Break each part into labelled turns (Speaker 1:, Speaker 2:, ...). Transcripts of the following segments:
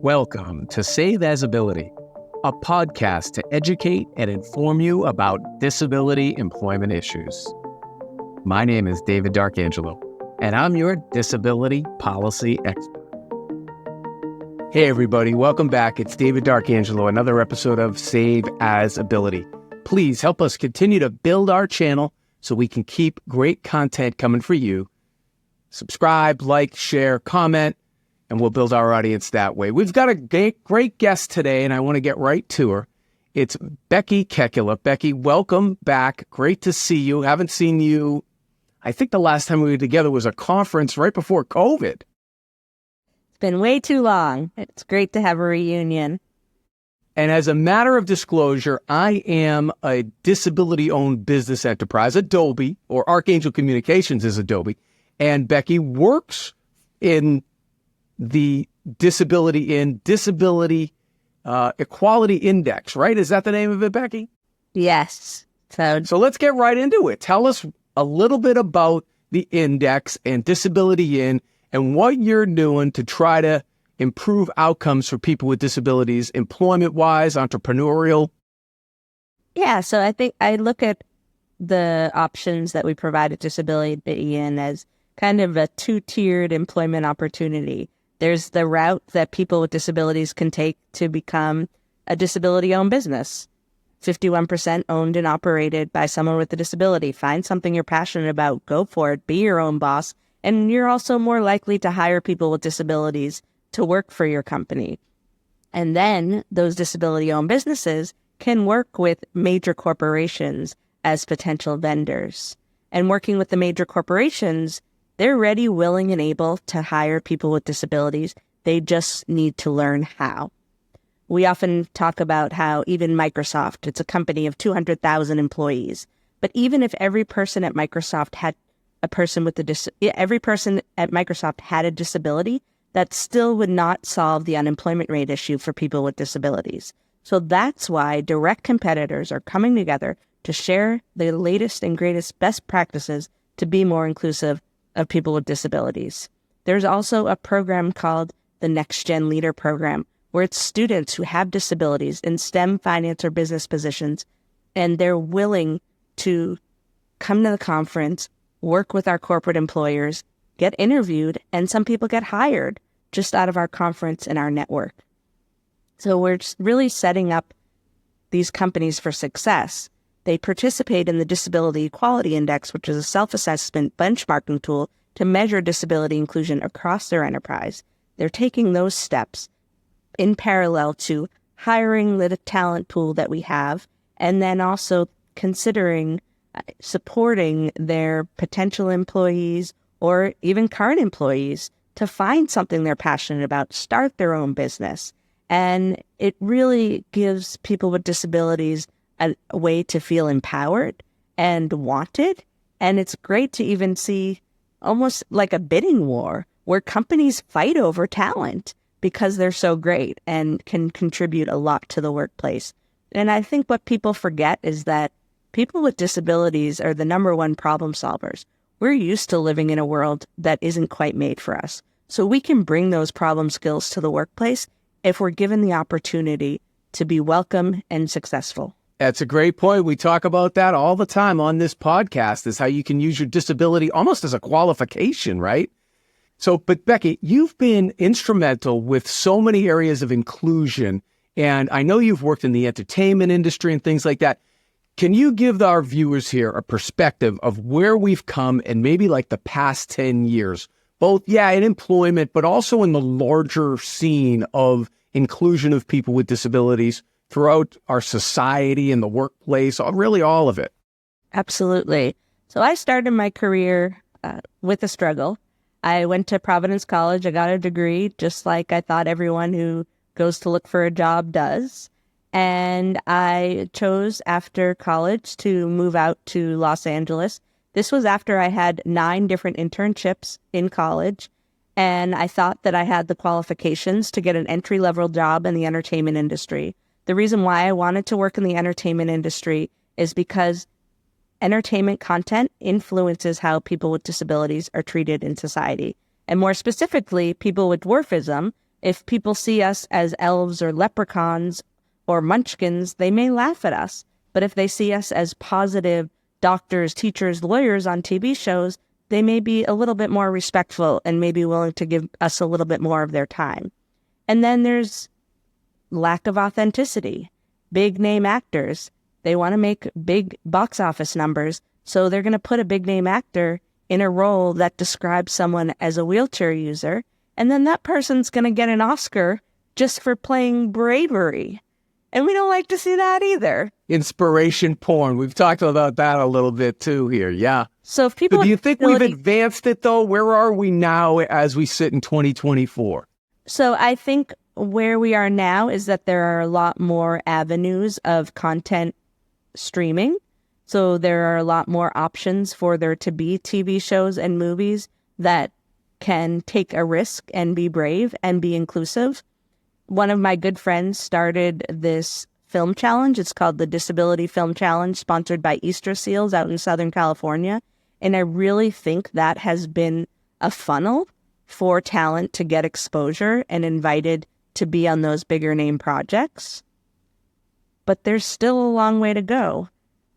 Speaker 1: Welcome to Save As Ability, a podcast to educate and inform you about disability employment issues. My name is David D'Arcangelo, and I'm your disability policy expert. Hey everybody, welcome back. It's David D'Arcangelo, another episode of Save As Ability. Please help us continue to build our channel so we can keep great content coming for you. Subscribe, like, share, comment, and we'll build our audience that way. We've got a great guest today, and I want to get right to her. It's Becky Kekula. Becky, welcome back. Great to see you. Haven't seen you. I think the last time we were together was a conference right before COVID.
Speaker 2: It's been way too long. It's great to have a reunion.
Speaker 1: And as a matter of disclosure, I am a disability-owned business enterprise, Adobe, or Archangel Communications is Adobe. And Becky works in the Disability Equality Index, right? Is that the name of it, Becky?
Speaker 2: Yes.
Speaker 1: So let's get right into it. Tell us a little bit about the index and Disability In and what you're doing to try to improve outcomes for people with disabilities, employment-wise, entrepreneurial.
Speaker 2: Yeah, so I think I look at the options that we provide at Disability In as kind of a two-tiered employment opportunity. There's the route that people with disabilities can take to become a disability-owned business. 51% owned and operated by someone with a disability. Find something you're passionate about, go for it, be your own boss, and you're also more likely to hire people with disabilities to work for your company. And then those disability-owned businesses can work with major corporations as potential vendors. And working with the major corporations, they're ready, willing, and able to hire people with disabilities. They just need to learn how. We often talk about how even Microsoft, it's a company of 200,000 employees. But even if every person at Microsoft had a disability, that still would not solve the unemployment rate issue for people with disabilities. So that's why direct competitors are coming together to share the latest and greatest best practices to be more inclusive of people with disabilities. There's also a program called the Next Gen Leader Program, where it's students who have disabilities in STEM, finance, or business positions, and they're willing to come to the conference, work with our corporate employers, get interviewed, and some people get hired just out of our conference and our network. So we're really setting up these companies for success. They participate in the Disability Equality Index, which is a self-assessment benchmarking tool to measure disability inclusion across their enterprise. They're taking those steps in parallel to hiring the talent pool that we have, and then also considering supporting their potential employees or even current employees to find something they're passionate about, start their own business. And it really gives people with disabilities a way to feel empowered and wanted. And it's great to even see almost like a bidding war where companies fight over talent because they're so great and can contribute a lot to the workplace. And I think what people forget is that people with disabilities are the number one problem solvers. We're used to living in a world that isn't quite made for us. So we can bring those problem skills to the workplace if we're given the opportunity to be welcome and successful.
Speaker 1: That's a great point. We talk about that all the time on this podcast, is how you can use your disability almost as a qualification, right? So, but Becky, you've been instrumental with so many areas of inclusion, and I know you've worked in the entertainment industry and things like that. Can you give our viewers here a perspective of where we've come and maybe like the past 10 years, both, in employment, but also in the larger scene of inclusion of people with disabilities throughout our society and the workplace, really all of it?
Speaker 2: Absolutely. So I started my career with a struggle. I went to Providence College. I got a degree, just like I thought everyone who goes to look for a job does. And I chose after college to move out to Los Angeles. This was after I had 9 different internships in college. And I thought that I had the qualifications to get an entry-level job in the entertainment industry. The reason why I wanted to work in the entertainment industry is because entertainment content influences how people with disabilities are treated in society. And more specifically, people with dwarfism, If people see us as elves or leprechauns or munchkins, they may laugh at us. But if they see us as positive doctors, teachers, lawyers on TV shows, they may be a little bit more respectful and may be willing to give us a little bit more of their time. And then there's lack of authenticity. Big name actors, they want to make big box office numbers, so they're going to put a big name actor in a role that describes someone as a wheelchair user, and then that person's going to get an Oscar just for playing bravery. And we don't like to see that either.
Speaker 1: Inspiration porn. We've talked about that a little bit too here. Yeah.
Speaker 2: So if people,
Speaker 1: do you think we've advanced it though? Where are we now as we sit in 2024?
Speaker 2: So I think where we are now is that there are a lot more avenues of content streaming. So there are a lot more options for there to be TV shows and movies that can take a risk and be brave and be inclusive. One of my good friends started this film challenge. It's called the Disability Film Challenge, sponsored by Easter Seals out in Southern California. And I really think that has been a funnel for talent to get exposure and invited to be on those bigger name projects. But there's still a long way to go.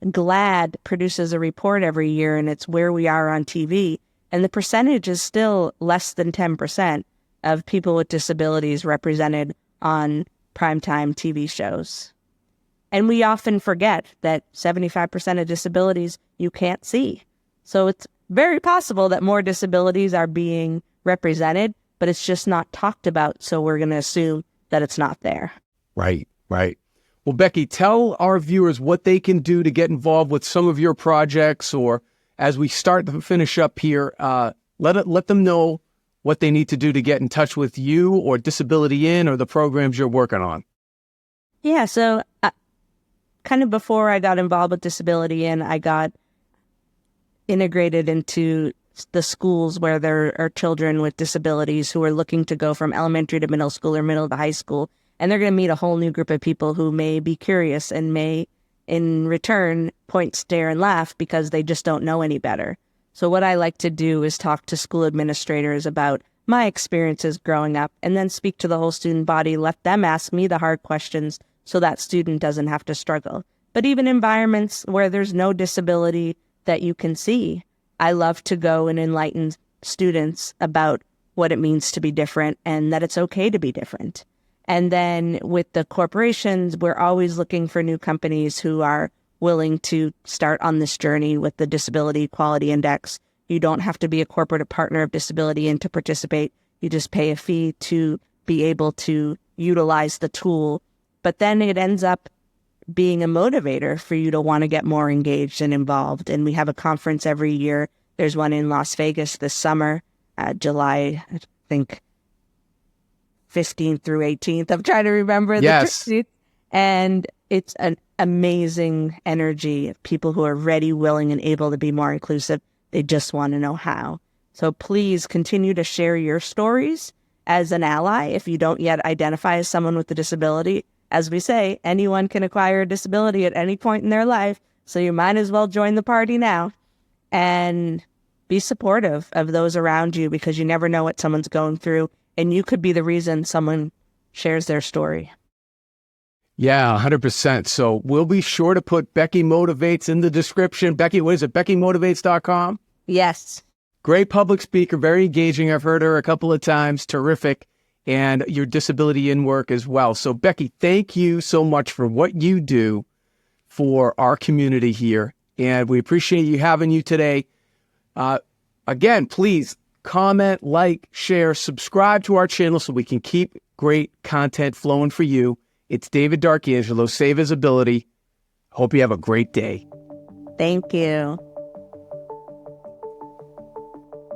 Speaker 2: GLAAD produces a report every year, and it's where we are on TV. And the percentage is still less than 10% of people with disabilities represented on primetime TV shows. And we often forget that 75% of disabilities you can't see. So it's very possible that more disabilities are being represented, but it's just not talked about. So we're going to assume that it's not there.
Speaker 1: Right, right. Well, Becky, tell our viewers what they can do to get involved with some of your projects, or as we start to finish up here, let them know what they need to do to get in touch with you or Disability In or the programs you're working on.
Speaker 2: Yeah, so kind of before I got involved with Disability In, I got integrated into the schools where there are children with disabilities who are looking to go from elementary to middle school or middle to high school. And they're going to meet a whole new group of people who may be curious and may, in return, point, stare, and laugh because they just don't know any better. So what I like to do is talk to school administrators about my experiences growing up and then speak to the whole student body, let them ask me the hard questions so that student doesn't have to struggle. But even environments where there's no disability that you can see, I love to go and enlighten students about what it means to be different and that it's okay to be different. And then with the corporations, we're always looking for new companies who are willing to start on this journey with the Disability Equality Index. You don't have to be a corporate partner of Disability In to participate. You just pay a fee to be able to utilize the tool. But then it ends up being a motivator for you to want to get more engaged and involved. And we have a conference every year. There's one in Las Vegas this summer, July, I think, 15th through 18th. I'm trying to remember.
Speaker 1: Yes.
Speaker 2: And it's an amazing energy of people who are ready, willing, and able to be more inclusive. They just want to know how. So please continue to share your stories as an ally. If you don't yet identify as someone with a disability, as we say, anyone can acquire a disability at any point in their life. So you might as well join the party now and be supportive of those around you, because you never know what someone's going through. And you could be the reason someone shares their story.
Speaker 1: Yeah, 100%. So we'll be sure to put Becky Motivates in the description. Becky, what is it? BeckyMotivates.com?
Speaker 2: Yes.
Speaker 1: Great public speaker, very engaging. I've heard her a couple of times. Terrific. And your Disability In work as well. So Becky, thank you so much for what you do for our community here. And we appreciate you having you today. Again, please comment, like, share, subscribe to our channel so we can keep great content flowing for you. It's David Darkangelo, Save Visibility. Hope you have a great day.
Speaker 2: Thank you.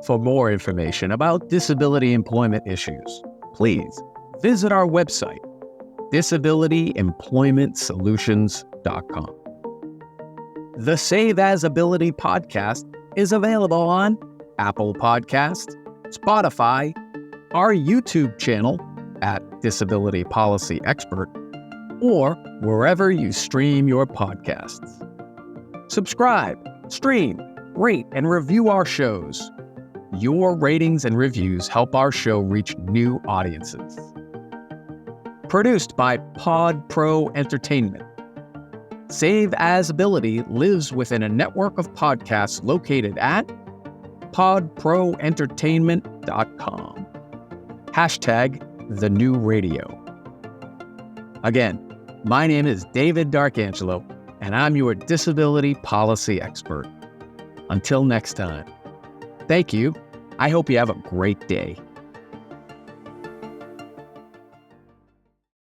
Speaker 1: For more information about disability employment issues, please visit our website, disabilityemploymentsolutions.com. The Save As Ability podcast is available on Apple Podcasts, Spotify, our YouTube channel at Disability Policy Expert, or wherever you stream your podcasts. Subscribe, stream, rate, and review our shows. Your ratings and reviews help our show reach new audiences. Produced by Pod Pro Entertainment. Save As Ability lives within a network of podcasts located at podproentertainment.com. #TheNewRadio. Again, my name is David Darkangelo, and I'm your disability policy expert. Until next time, thank you. I hope you have a great day.